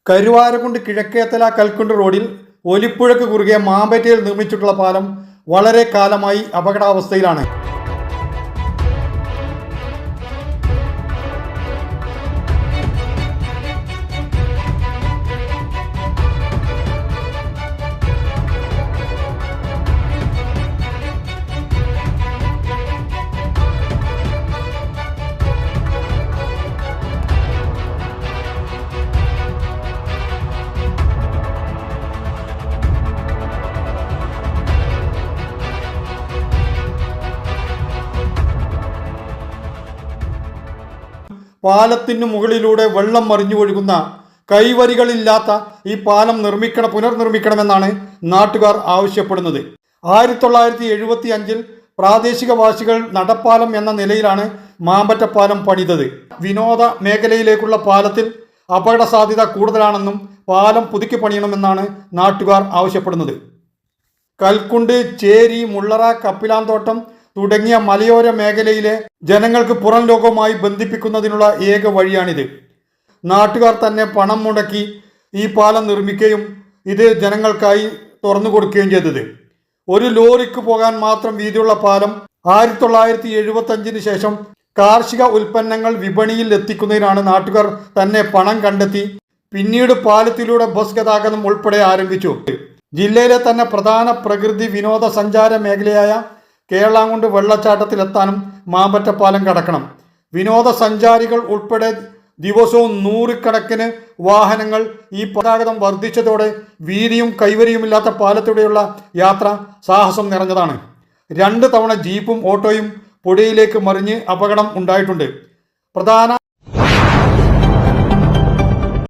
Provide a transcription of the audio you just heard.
കരുവാരക്കുണ്ട് കിഴക്കേത്തല കൽക്കുണ്ട് റോഡിൽ ഒലിപ്പുഴയ്ക്ക് കുറുകെ മാമ്പറ്റയിൽ നിർമ്മിച്ചിട്ടുള്ള പാലം വളരെ കാലമായി അപകടാവസ്ഥയിലാണ്. പാലത്തിനു മുകളിലൂടെ വെള്ളം മറിഞ്ഞു ഒഴുകുന്ന കൈവരികളില്ലാത്ത ഈ പാലം പുനർനിർമ്മിക്കണമെന്നാണ് നാട്ടുകാർ ആവശ്യപ്പെടുന്നത്. 1975 പ്രാദേശികവാസികൾ നടപ്പാലം എന്ന നിലയിലാണ് മാമ്പറ്റപ്പാലം പണിതത്. വിനോദ മേഖലയിലേക്കുള്ള പാലത്തിൽ അപകട സാധ്യത കൂടുതലാണെന്നും പാലം പുതുക്കി പണിയണമെന്നാണ് നാട്ടുകാർ ആവശ്യപ്പെടുന്നത്. കൽക്കുണ്ട്, ചേരി, മുള്ളറ, കപ്പിലാന്തോട്ടം തുടങ്ങിയ മലയോര മേഖലയിലെ ജനങ്ങൾക്ക് പുറം ലോകവുമായി ബന്ധിപ്പിക്കുന്നതിനുള്ള ഏക വഴിയാണിത്. നാട്ടുകാർ തന്നെ പണം മുടക്കി ഈ പാലം നിർമ്മിക്കുകയും ഇത് ജനങ്ങൾക്കായി തുറന്നു കൊടുക്കുകയും ചെയ്തത്. ഒരു ലോറിക്ക് പോകാൻ മാത്രം വീതിയുള്ള പാലം 1975 ശേഷം കാർഷിക ഉൽപ്പന്നങ്ങൾ വിപണിയിൽ എത്തിക്കുന്നതിനാണ് നാട്ടുകാർ തന്നെ പണം കണ്ടെത്തി പിന്നീട് പാലത്തിലൂടെ ബസ് ഗതാഗതം ഉൾപ്പെടെ ആരംഭിച്ചു. ജില്ലയിലെ തന്നെ പ്രധാന പ്രകൃതി വിനോദസഞ്ചാര മേഖലയായ കേരളാംകുണ്ട് വെള്ളച്ചാട്ടത്തിലെത്താനും മാമ്പറ്റപ്പാലം കടക്കണം. വിനോദസഞ്ചാരികൾ ഉൾപ്പെടെ ദിവസവും 100 കണക്കിന് വാഹനങ്ങൾ ഈ ഗതാഗതം വർദ്ധിച്ചതോടെ വീതിയും കൈവരിയുമില്ലാത്ത പാലത്തിലൂടെയുള്ള യാത്ര സാഹസം നിറഞ്ഞതാണ്. 2 തവണ ജീപ്പും ഓട്ടോയും പുഴയിലേക്ക് മറിഞ്ഞ് അപകടം ഉണ്ടായിട്ടുണ്ട്. പ്രധാന